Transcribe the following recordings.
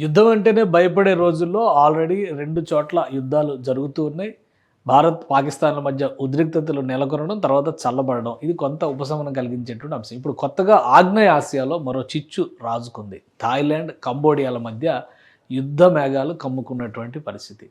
యుద్ధం అంటేనే భయపడే రోజుల్లో ఆల్రెడీ 2 చోట్ల యుద్ధాలు జరుగుతూ ఉన్నాయి. భారత్, పాకిస్తాన్‌ల మధ్య ఉద్రిక్తతలు నెలకొనడం, తర్వాత చల్లబడడం. ఇది కొంత ఉపశమనం కలిగించేటువంటి అంశం. ఇప్పుడు కొత్తగా ఆగ్నేయ ఆసియాలో మరో చిచ్చు రాజుకుంది. థాయిలాండ్, కంబోడియాల మధ్య యుద్ధ మేఘాలు కమ్ముకున్నటువంటి పరిస్థితి.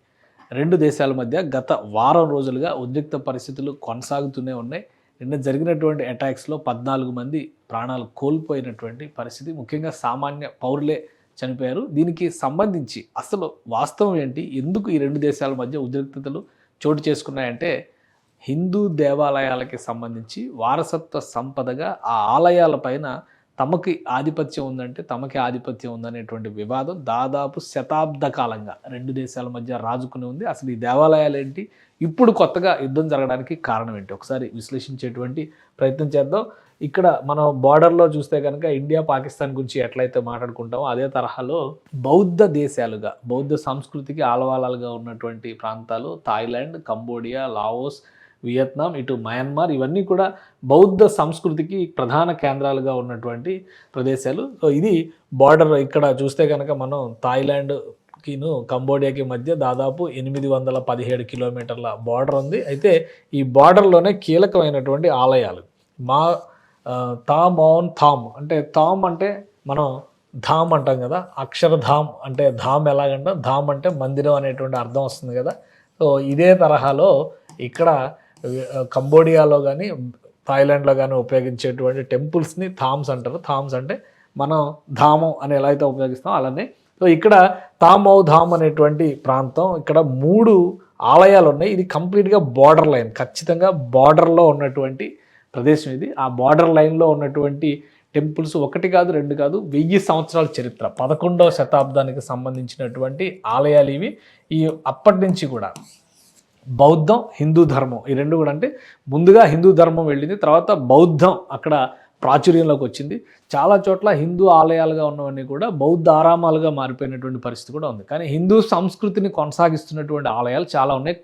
2 దేశాల మధ్య గత వారం రోజులుగా ఉద్రిక్త పరిస్థితులు కొనసాగుతూనే ఉన్నాయి. నిన్న జరిగినటువంటి అటాక్స్‌లో 14 మంది ప్రాణాలు కోల్పోయినటువంటి పరిస్థితి. ముఖ్యంగా సామాన్య పౌరులే చనిపోయారు. దీనికి సంబంధించి అసలు వాస్తవం ఏంటి? ఎందుకు ఈ 2 దేశాల మధ్య ఉద్రిక్తతలు చోటు చేసుకున్నాయంటే, హిందూ దేవాలయాలకి సంబంధించి వారసత్వ సంపదగా ఆ ఆలయాల పైన తమకి ఆధిపత్యం ఉందనేటువంటి వివాదం దాదాపు శతాబ్ద కాలంగా 2 దేశాల మధ్య రాజుకుని ఉంది. అసలు ఈ దేవాలయాలేంటి? ఇప్పుడు కొత్తగా యుద్ధం జరగడానికి కారణం ఏంటి? ఒకసారి విశ్లేషించేటువంటి ప్రయత్నం చేద్దాం. ఇక్కడ మనం బార్డర్‌లో చూస్తే గనక ఇండియా, పాకిస్తాన్ గురించి ఎట్లయితే మాట్లాడుకుంటామో అదే తరహాలో బౌద్ధ దేశాలుగా, బౌద్ధ సంస్కృతికి ఆలవాలాలుగా ఉన్నటువంటి ప్రాంతాలు థాయిలాండ్, కంబోడియా, లావోస్, వియత్నాం, ఇటు మయన్మార్ ఇవన్నీ కూడా బౌద్ధ సంస్కృతికి ప్రధాన కేంద్రాలుగా ఉన్నటువంటి ప్రదేశాలు. సో ఇది బార్డర్ ఇక్కడ చూస్తే కనుక మనం థాయిలాండ్‌కిను, కంబోడియాకి మధ్య దాదాపు 817 కిలోమీటర్ల బార్డర్ ఉంది. అయితే ఈ బార్డర్‌లోనే కీలకమైనటువంటి ఆలయాలు థామ్ అంటే థామ్ అంటే మనం ధామ్ అంటాం కదా, అక్షరధామ్ అంటే ధామ్ ఎలాగంటాం, ధామ్ అంటే మందిరం అనేటువంటి అర్థం వస్తుంది కదా. సో ఇదే తరహాలో ఇక్కడ కంబోడియాలో కానీ థాయిలాండ్లో కానీ ఉపయోగించేటువంటి టెంపుల్స్ని థామ్స్ అంటారు. థామ్స్ అంటే మనం ధామం అని ఎలా అయితే ఉపయోగిస్తామో అలానే. సో ఇక్కడ ధామ్ అనేటువంటి ప్రాంతం, ఇక్కడ 3 ఆలయాలు ఉన్నాయి. ఇది కంప్లీట్గా బార్డర్ లైన్, ఖచ్చితంగా బార్డర్లో ఉన్నటువంటి ప్రదేశం ఇది. ఆ బార్డర్ లైన్లో ఉన్నటువంటి టెంపుల్స్ 1 కాదు 2 కాదు 1000 సంవత్సరాల చరిత్ర, 11వ శతాబ్దానికి సంబంధించినటువంటి ఆలయాలు ఇవి. ఈ అప్పటి నుంచి కూడా బౌద్ధం, హిందూ ధర్మం ఈ 2 కూడా, అంటే ముందుగా హిందూ ధర్మం వెళ్ళింది, తర్వాత బౌద్ధం అక్కడ ప్రాచుర్యంలోకి వచ్చింది. చాలా చోట్ల హిందూ ఆలయాలుగా ఉన్నవన్నీ కూడా బౌద్ధ ఆరామాలుగా మారిపోయినటువంటి పరిస్థితి కూడా ఉంది. కానీ హిందూ సంస్కృతిని కొనసాగిస్తున్నటువంటి ఆలయాలు చాలా ఉన్నాయి.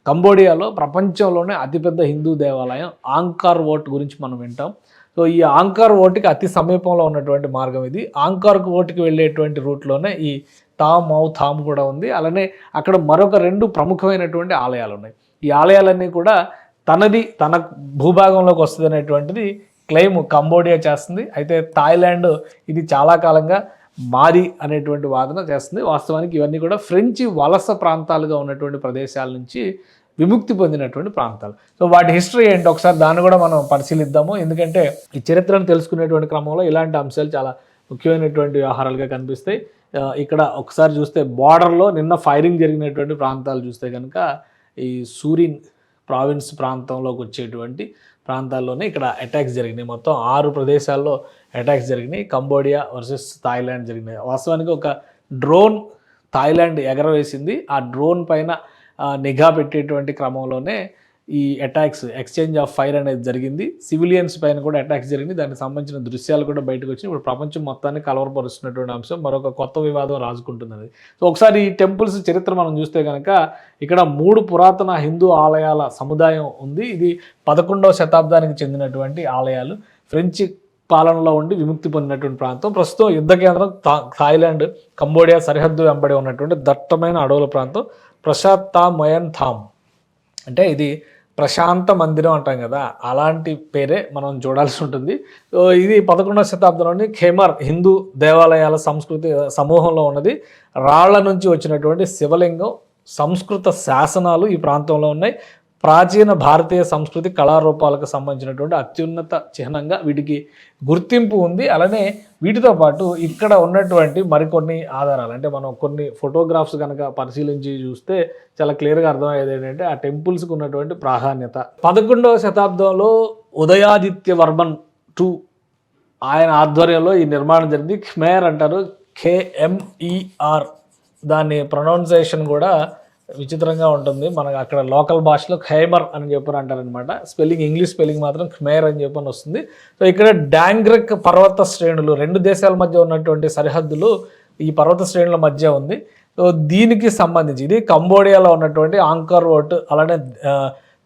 కంబోడియాలో ప్రపంచంలోనే అతిపెద్ద హిందూ దేవాలయం ఆంకార్ వోట్ గురించి మనం వింటాం. సో ఈ ఆంకార్ వోట్కి అతి సమీపంలో ఉన్నటువంటి మార్గం ఇది. ఆంకార్ వోట్కి వెళ్ళేటువంటి రూట్లోనే ఈ థామ్ కూడా ఉంది. అలానే అక్కడ మరొక 2 ప్రముఖమైనటువంటి ఆలయాలు ఉన్నాయి. ఈ ఆలయాలన్నీ కూడా తన భూభాగంలోకి వస్తుంది అనేటువంటిది క్లెయిమ్ కంబోడియా చేస్తుంది. అయితే థాయిలాండ్ ఇది చాలా కాలంగా మాది అనేటువంటి వాదన చేస్తుంది. వాస్తవానికి ఇవన్నీ కూడా ఫ్రెంచి వలస ప్రాంతాలుగా ఉన్నటువంటి ప్రదేశాల నుంచి విముక్తి పొందినటువంటి ప్రాంతాలు. సో వాటి హిస్టరీ ఏంటి ఒకసారి దాన్ని కూడా మనం పరిశీలిద్దాము. ఎందుకంటే ఈ చరిత్రను తెలుసుకునేటువంటి క్రమంలో ఇలాంటి అంశాలు చాలా ముఖ్యమైనటువంటి వ్యవహారాలుగా కనిపిస్తాయి. ఇక్కడ ఒకసారి చూస్తే బార్డర్లో నిన్న ఫైరింగ్ జరిగినటువంటి ప్రాంతాలు చూస్తే కనుక ఈ సూరిన్ ప్రావిన్స్ ప్రాంతంలోకి వచ్చేటువంటి ప్రాంతాల్లోనే ఇక్కడ అటాక్స్ జరిగినాయి. మొత్తం 6 ప్రదేశాల్లో అటాక్స్ జరిగినాయి. కంబోడియా వర్సెస్ థాయిలాండ్ జరిగినాయి. వాస్తవానికి ఒక డ్రోన్ థాయిలాండ్ ఎగరవేసింది. ఆ డ్రోన్ పైన నిఘా పెట్టేటువంటి క్రమంలోనే ఈ అటాక్స్, ఎక్స్చేంజ్ ఆఫ్ ఫైర్ అనేది జరిగింది. సివిలియన్స్ పైన కూడా అటాక్స్ జరిగింది. దానికి సంబంధించిన దృశ్యాలు కూడా బయటకు వచ్చినాయి. ఇప్పుడు ప్రపంచం మొత్తాన్ని కలవరపరుస్తున్నటువంటి అంశం, మరొక కొత్త వివాదం రాజుకుంటున్నది. సో ఒకసారి ఈ టెంపుల్స్ చరిత్ర మనం చూస్తే కనుక ఇక్కడ 3 పురాతన హిందూ ఆలయాల సముదాయం ఉంది. ఇది 11వ శతాబ్దానికి చెందినటువంటి ఆలయాలు. ఫ్రెంచి పాలనలో ఉండి విముక్తి పొందినటువంటి ప్రాంతం. ప్రస్తుతం యుద్ధ కేంద్రం థాయిలాండ్, కంబోడియా సరిహద్దు వెంబడి ఉన్నటువంటి దట్టమైన అడవుల ప్రాంతం. థామ్ అంటే ఇది ప్రశాంత మందిరం అంటాం కదా, అలాంటి పేరే మనం చూడాల్సి ఉంటుంది. సో ఇది 11వ శతాబ్దంలోని ఖేమర్ హిందూ దేవాలయాల సంస్కృతి సమూహంలో ఉన్నది. రాళ్ల నుంచి వచ్చినటువంటి శివలింగం, సంస్కృత శాసనాలు ఈ ప్రాంతంలో ఉన్నాయి. ప్రాచీన భారతీయ సంస్కృతి కళారూపాలకు సంబంధించినటువంటి అత్యున్నత చిహ్నంగా వీటికి గుర్తింపు ఉంది. అలానే వీటితో పాటు ఇక్కడ ఉన్నటువంటి మరికొన్ని ఆధారాలు, అంటే మనం కొన్ని ఫోటోగ్రాఫ్స్ కనుక పరిశీలించి చూస్తే చాలా క్లియర్గా అర్థమయ్యేది ఏంటంటే ఆ టెంపుల్స్కి ఉన్నటువంటి ప్రాధాన్యత. 11వ శతాబ్దంలో ఉదయాదిత్య వర్మన్ II ఆయన ఆధ్వర్యంలో ఈ నిర్మాణం జరిగింది. ఖమేర్ అంటారు, KMER. దాని ప్రొనౌన్సియేషన్ కూడా విచిత్రంగా ఉంటుంది. మనకు అక్కడ లోకల్ భాషలో ఖైమర్ అని చెప్పని అంటారనమాట. స్పెల్లింగ్, ఇంగ్లీష్ స్పెల్లింగ్ మాత్రం ఖమేర్ అని చెప్పని వస్తుంది. సో ఇక్కడ డాంగ్రెక్ పర్వత శ్రేణులు, 2 దేశాల మధ్య ఉన్నటువంటి సరిహద్దులు ఈ పర్వత శ్రేణుల మధ్య ఉంది. సో దీనికి సంబంధించి ఇది కంబోడియాలో ఉన్నటువంటి ఆంకార్ వోట్, అలానే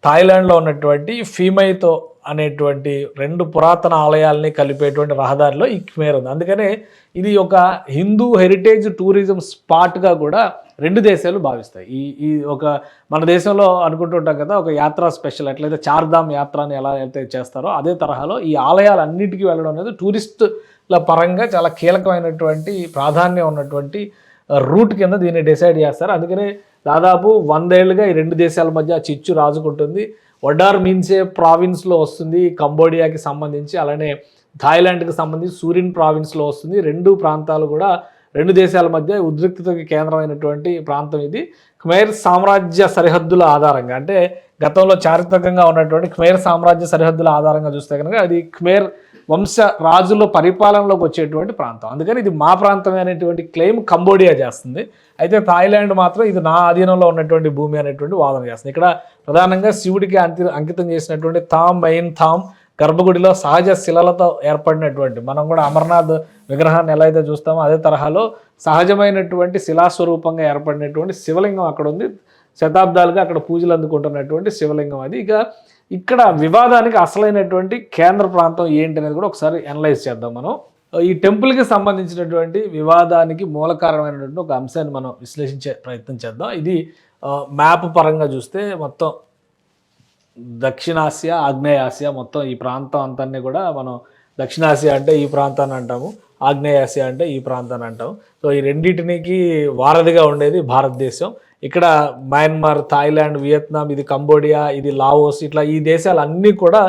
థాయిలాండ్లో ఉన్నటువంటి ఫీమైతో అనేటువంటి 2 పురాతన ఆలయాల్ని కలిపేటువంటి రహదారిలో ఈ ఖ్మేర్ ఉంది. అందుకనే ఇది ఒక హిందూ హెరిటేజ్ టూరిజం స్పాట్గా కూడా 2 దేశాలు భావిస్తాయి. ఈ ఈ ఒక మన దేశంలో అనుకుంటుంటాం కదా, ఒక యాత్ర స్పెషల్ ఎట్లయితే చార్ధామ్ యాత్ర అని ఎలా అయితే చేస్తారో అదే తరహాలో ఈ ఆలయాలన్నిటికీ వెళ్ళడం అనేది టూరిస్టుల పరంగా చాలా కీలకమైనటువంటి ప్రాధాన్యం ఉన్నటువంటి రూట్ కింద దీన్ని డిసైడ్ చేస్తారు. అందుకనే దాదాపు 100 ఏళ్ళుగా ఈ 2 దేశాల మధ్య చిచ్చు రాజుకుంటుంది. వడార్ మీన్సే ప్రావిన్స్లో వస్తుంది కంబోడియాకి సంబంధించి, అలానే థాయిలాండ్కి సంబంధించి సూరిన్ ప్రావిన్స్లో వస్తుంది. 2 ప్రాంతాలు కూడా 2 దేశాల మధ్య ఉద్రిక్తతకి కేంద్రమైనటువంటి ప్రాంతం ఇది. ఖమేర్ సామ్రాజ్య సరిహద్దుల ఆధారంగా, అంటే గతంలో చారిత్రకంగా ఉన్నటువంటి ఖమేర్ సామ్రాజ్య సరిహద్దుల ఆధారంగా చూస్తే కనుక అది ఖమేర్ వంశ రాజుల పరిపాలనలోకి వచ్చేటువంటి ప్రాంతం. అందుకని ఇది మా ప్రాంతమే అనేటువంటి క్లెయిమ్ కంబోడియా చేస్తుంది. అయితే థాయిలాండ్ మాత్రం ఇది నా అధీనంలో ఉన్నటువంటి భూమి అనేటువంటి వాదన చేస్తుంది. ఇక్కడ ప్రధానంగా శివుడికి అంకితం చేసినటువంటి థామ్ మెయిన్ థామ్ గర్భగుడిలో సహజ శిలలతో ఏర్పడినటువంటి, మనం కూడా అమర్నాథ్ విగ్రహాన్ని ఎలా అయితే చూస్తామో అదే తరహాలో సహజమైనటువంటి శిలాస్వరూపంగా ఏర్పడినటువంటి శివలింగం అక్కడ ఉంది. శతాబ్దాలుగా అక్కడ పూజలు అందుకుంటున్నటువంటి శివలింగం అది. ఇక ఇక్కడ వివాదానికి అసలైనటువంటి కేంద్ర ప్రాంతం ఏంటి అనేది కూడా ఒకసారి అనలైజ్ చేద్దాం మనం. ఈ టెంపుల్కి సంబంధించినటువంటి వివాదానికి మూల కారణమైనటువంటి ఒక అంశాన్ని మనం విశ్లేషించే ప్రయత్నం చేద్దాం. ఇది మ్యాప్ పరంగా చూస్తే మొత్తం దక్షిణాసియా, ఆగ్నేయాసియా మొత్తం ఈ ప్రాంతం అంతాన్ని కూడా మనం దక్షిణాసియా అంటే ఈ ప్రాంతాన్ని అంటాము, ఆగ్నేయాసియా అంటే ఈ ప్రాంతాన్ని అంటాము. సో ఈ రెండింటికి వారధిగా ఉండేది భారతదేశం. ఇక్కడ మయన్మార్, థాయిలాండ్, వియత్నాం, ఇది కంబోడియా, ఇది లావోస్, ఇట్లా ఈ దేశాలన్నీ కూడా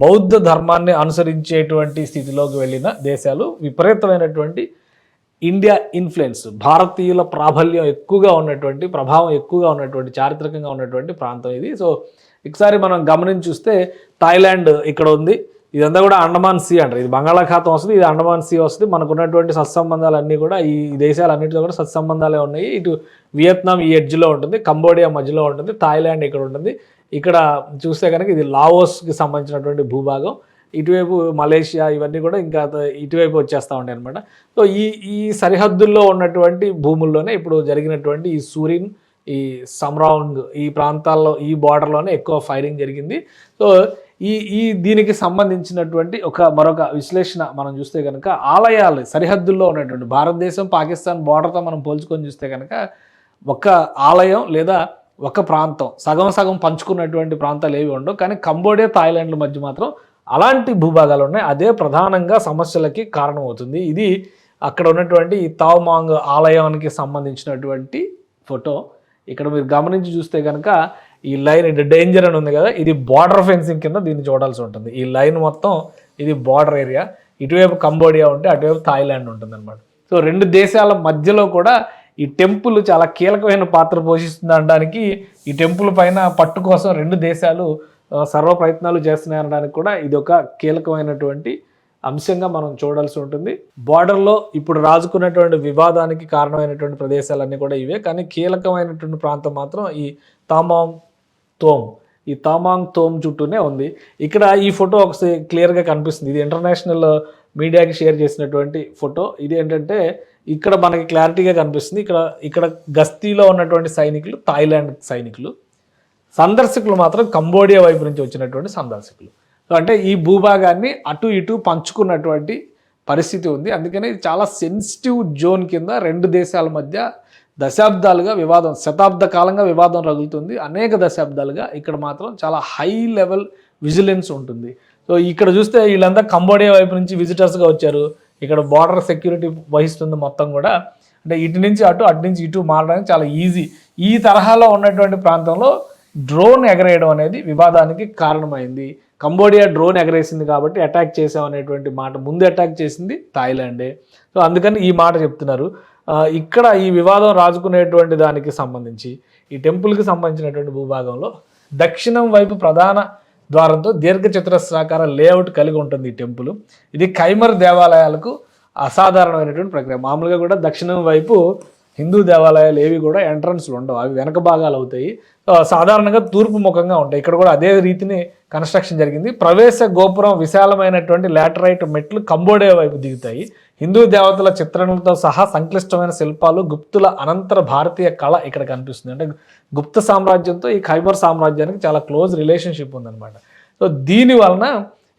బౌద్ధ ధర్మాన్ని అనుసరించేటువంటి స్థితిలోకి వెళ్ళిన దేశాలు. విపరీతమైనటువంటి ఇండియా ఇన్ఫ్లుయెన్స్, భారతీయుల ప్రాబల్యం ఎక్కువగా ఉన్నటువంటి, ప్రభావం ఎక్కువగా ఉన్నటువంటి, చారిత్రకంగా ఉన్నటువంటి ప్రాంతం ఇది. సో ఒకసారి మనం గమనించి చూస్తే థాయిలాండ్ ఇక్కడ ఉంది. ఇదంతా కూడా అండమాన్ సీ అంటారు. ఇది బంగాళాఖాతం వస్తుంది, ఇది అండమాన్ సీ వస్తుంది. మనకు ఉన్నటువంటి సత్సంబంధాలు అన్నీ కూడా ఈ దేశాలన్నింటితో కూడా సత్సంబంధాలే ఉన్నాయి. ఇటు వియత్నాం ఈ ఎడ్జ్లో ఉంటుంది, కంబోడియా మధ్యలో ఉంటుంది, థాయిలాండ్ ఇక్కడ ఉంటుంది. ఇక్కడ చూస్తే కనుక ఇది లావోస్కి సంబంధించినటువంటి భూభాగం. ఇటువైపు మలేషియా ఇవన్నీ కూడా ఇంకా ఇటువైపు వచ్చేస్తూ ఉంటాయి అనమాట. సో ఈ సరిహద్దుల్లో ఉన్నటువంటి భూముల్లోనే ఇప్పుడు జరిగినటువంటి ఈ సూరిన్, ఈ సమ్రాంగ్, ఈ ప్రాంతాల్లో ఈ బార్డర్లోనే ఎక్కువ ఫైరింగ్ జరిగింది. సో దీనికి సంబంధించినటువంటి మరొక విశ్లేషణ మనం చూస్తే కనుక ఆలయాలు సరిహద్దుల్లో ఉన్నటువంటి భారతదేశం పాకిస్తాన్ బార్డర్తో మనం పోల్చుకొని చూస్తే కనుక ఒక ఆలయం లేదా ఒక ప్రాంతం సగం సగం పంచుకున్నటువంటి ప్రాంతాలు ఏవి ఉండవు. కానీ కంబోడియా, థాయిలాండ్ల మధ్య మాత్రం అలాంటి భూభాగాలు ఉన్నాయి. అదే ప్రధానంగా సమస్యలకి కారణమవుతుంది. ఇది అక్కడ ఉన్నటువంటి ఈ తావ్మాంగ్ ఆలయానికి సంబంధించినటువంటి ఫోటో. ఇక్కడ మీరు గమనించి చూస్తే కనుక ఈ లైన్ డేంజర్ అని ఉంది కదా, ఇది బార్డర్ ఫెన్సింగ్ కింద దీన్ని చూడాల్సి ఉంటుంది. ఈ లైన్ మొత్తం ఇది బార్డర్ ఏరియా. ఇటువైపు కంబోడియా ఉంటే అటువైపు థాయిలాండ్ ఉంటుంది అనమాట. సో 2 దేశాల మధ్యలో కూడా ఈ టెంపుల్ చాలా కీలకమైన పాత్ర పోషిస్తుంది అనడానికి, ఈ టెంపుల్ పైన పట్టు కోసం 2 దేశాలు సర్వ ప్రయత్నాలు చేస్తున్నాయి అనడానికి కూడా ఇది ఒక కీలకమైనటువంటి అంశంగా మనం చూడాల్సి ఉంటుంది. బార్డర్లో ఇప్పుడు రాజుకున్నటువంటి వివాదానికి కారణమైనటువంటి ప్రదేశాలన్నీ కూడా ఇవే. కానీ కీలకమైనటువంటి ప్రాంతం మాత్రం ఈ తామాంగ్ తోమ్, ఈ తామాంగ్ తోమ్ చుట్టూనే ఉంది. ఇక్కడ ఈ ఫోటో ఒకసారి క్లియర్గా కనిపిస్తుంది. ఇది ఇంటర్నేషనల్ మీడియాకి షేర్ చేసినటువంటి ఫోటో. ఇది ఏంటంటే ఇక్కడ మనకి క్లారిటీగా కనిపిస్తుంది. ఇక్కడ గస్తీలో ఉన్నటువంటి సైనికులు థాయిలాండ్ సైనికులు, సందర్శకులు మాత్రం కంబోడియా వైపు నుంచి వచ్చినటువంటి సందర్శకులు. సో అంటే ఈ భూభాగాన్ని అటు ఇటు పంచుకున్నటువంటి పరిస్థితి ఉంది. అందుకని చాలా సెన్సిటివ్ జోన్ కింద 2 దేశాల మధ్య దశాబ్దాలుగా వివాదం, శతాబ్ద కాలంగా వివాదం రగులుతుంది. అనేక దశాబ్దాలుగా ఇక్కడ మాత్రం చాలా హై లెవెల్ విజిలెన్స్ ఉంటుంది. సో ఇక్కడ చూస్తే వీళ్ళంతా కంబోడియా వైపు నుంచి విజిటర్స్గా వచ్చారు. ఇక్కడ బార్డర్ సెక్యూరిటీ వహిస్తుంది మొత్తం కూడా. అంటే ఇటు నుంచి అటు, అటు నుంచి ఇటు మారడానికి చాలా ఈజీ. ఈ తరహాలో ఉన్నటువంటి ప్రాంతంలో డ్రోన్ ఎగరేయడం అనేది వివాదానికి కారణమైంది. కంబోడియా డ్రోన్ ఎగరేసింది కాబట్టి అటాక్ చేసామనేటువంటి మాట, ముందు అటాక్ చేసింది థాయిలాండే. సో అందుకని ఈ మాట చెప్తున్నారు. ఇక్కడ ఈ వివాదం రాజుకునేటువంటి దానికి సంబంధించి ఈ టెంపుల్కి సంబంధించినటువంటి భూభాగంలో దక్షిణం వైపు ప్రధాన ద్వారంతో దీర్ఘచతురస్రాకార లేఅవుట్ కలిగి ఉంటుంది ఈ టెంపుల్. ఇది ఖైమర్ దేవాలయాలకు అసాధారణమైనటువంటి ప్రక్రియ. మామూలుగా కూడా దక్షిణం వైపు హిందూ దేవాలయాలు ఏవి కూడా ఎంట్రన్స్లు ఉండవు, అవి వెనక భాగాలు అవుతాయి. సాధారణంగా తూర్పు ముఖంగా ఉంటాయి. ఇక్కడ కూడా అదే రీతిని కన్స్ట్రక్షన్ జరిగింది. ప్రవేశ గోపురం విశాలమైనటువంటి లాటరైట్ మెట్లు కంబోడియా వైపు దిగుతాయి. హిందూ దేవతల చిత్రణలతో సహా సంక్లిష్టమైన శిల్పాలు, గుప్తుల అనంతర భారతీయ కళ ఇక్కడ కనిపిస్తుంది. అంటే గుప్త సామ్రాజ్యంతో ఈ ఖైబర్ సామ్రాజ్యానికి చాలా క్లోజ్ రిలేషన్షిప్ ఉందన్నమాట. సో దీని వలన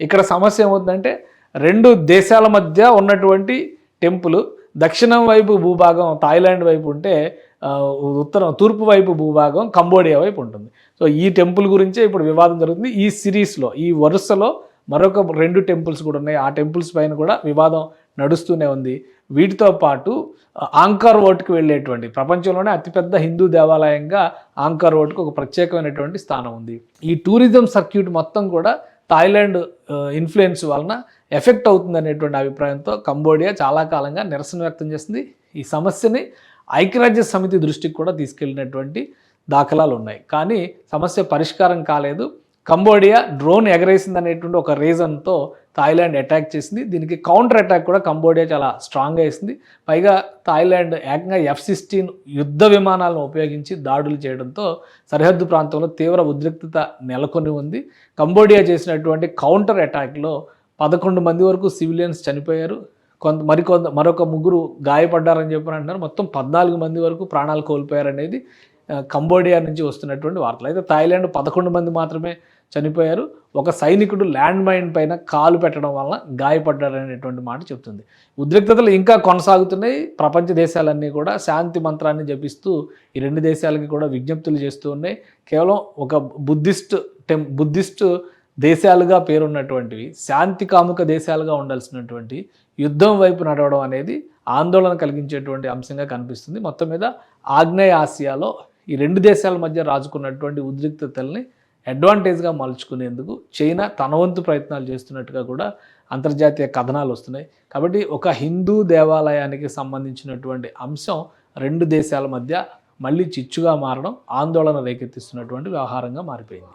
ఇక్కడ సమస్య ఏమవుతుందంటే 2 దేశాల మధ్య ఉన్నటువంటి టెంపుల్ దక్షిణం వైపు భూభాగం థాయిలాండ్ వైపు ఉంటే తూర్పు వైపు భూభాగం కంబోడియా వైపు ఉంటుంది. సో ఈ టెంపుల్ గురించే ఇప్పుడు వివాదం జరుగుతుంది. ఈ సిరీస్లో ఈ వరుసలో మరొక 2 టెంపుల్స్ కూడా ఉన్నాయి. ఆ టెంపుల్స్ పైన కూడా వివాదం నడుస్తూనే ఉంది. వీటితో పాటు ఆంకార్ వోట్కి వెళ్ళేటువంటి ప్రపంచంలోనే అతిపెద్ద హిందూ దేవాలయంగా ఆంకార్ వోట్కి ఒక ప్రత్యేకమైనటువంటి స్థానం ఉంది. ఈ టూరిజం సర్క్యూట్ మొత్తం కూడా థాయిలాండ్ ఇన్ఫ్లుయెన్స్ వలన ఎఫెక్ట్ అవుతుంది అనేటువంటి అభిప్రాయంతో కంబోడియా చాలా కాలంగా నిరసన వ్యక్తం చేస్తుంది. ఈ సమస్యని ఐక్యరాజ్య సమితి దృష్టికి కూడా తీసుకెళ్ళినటువంటి దాఖలాలు ఉన్నాయి. కానీ సమస్య పరిష్కారం కాలేదు. కంబోడియా డ్రోన్ ఎగరేసింది అనేటువంటి ఒక రీజన్తో థాయిలాండ్ అటాక్ చేసింది. దీనికి కౌంటర్ అటాక్ కూడా కంబోడియా చాలా స్ట్రాంగ్గా వేసింది. పైగా థాయిలాండ్ ఏకంగా F-16 యుద్ధ విమానాలను ఉపయోగించి దాడులు చేయడంతో సరిహద్దు ప్రాంతంలో తీవ్ర ఉద్రిక్తత నెలకొని ఉంది. కంబోడియా చేసినటువంటి కౌంటర్ అటాక్లో 11 మంది వరకు సివిలియన్స్ చనిపోయారు. మరొక 3 గాయపడ్డారని చెప్పని అంటున్నారు. మొత్తం 14 మంది వరకు ప్రాణాలు కోల్పోయారనేది కంబోడియా నుంచి వస్తున్నటువంటి వార్తలు. అయితే థాయిలాండ్ 11 మంది మాత్రమే చనిపోయారు. ఒక సైనికుడు ల్యాండ్ మైన్ పైన కాలు పెట్టడం వలన గాయపడ్డారనేటువంటి మాట చెప్తుంది. ఉద్రిక్తతలు ఇంకా కొనసాగుతున్నాయి. ప్రపంచ దేశాలన్నీ కూడా శాంతి మంత్రాన్ని జపిస్తూ ఈ 2 దేశాలకి కూడా విజ్ఞప్తులు చేస్తూ ఉన్నాయి. కేవలం ఒక బుద్ధిస్ట్ దేశాలుగా పేరున్నటువంటివి శాంతి కాముక దేశాలుగా ఉండాల్సినటువంటి యుద్ధం వైపు నడవడం అనేది ఆందోళన కలిగించేటువంటి అంశంగా కనిపిస్తుంది. మొత్తం మీద ఆగ్నేయ ఆసియాలో ఈ 2 దేశాల మధ్య రాజుకున్నటువంటి ఉద్రిక్తతల్ని అడ్వాంటేజ్గా మలుచుకునేందుకు చైనా తన వంతు ప్రయత్నాలు చేస్తున్నట్టుగా కూడా అంతర్జాతీయ కథనాలు వస్తున్నాయి. కాబట్టి ఒక హిందూ దేవాలయానికి సంబంధించినటువంటి అంశం 2 దేశాల మధ్య మళ్ళీ చిచ్చుగా మారడం ఆందోళన రేకెత్తిస్తున్నటువంటి వ్యవహారంగా మారిపోయింది.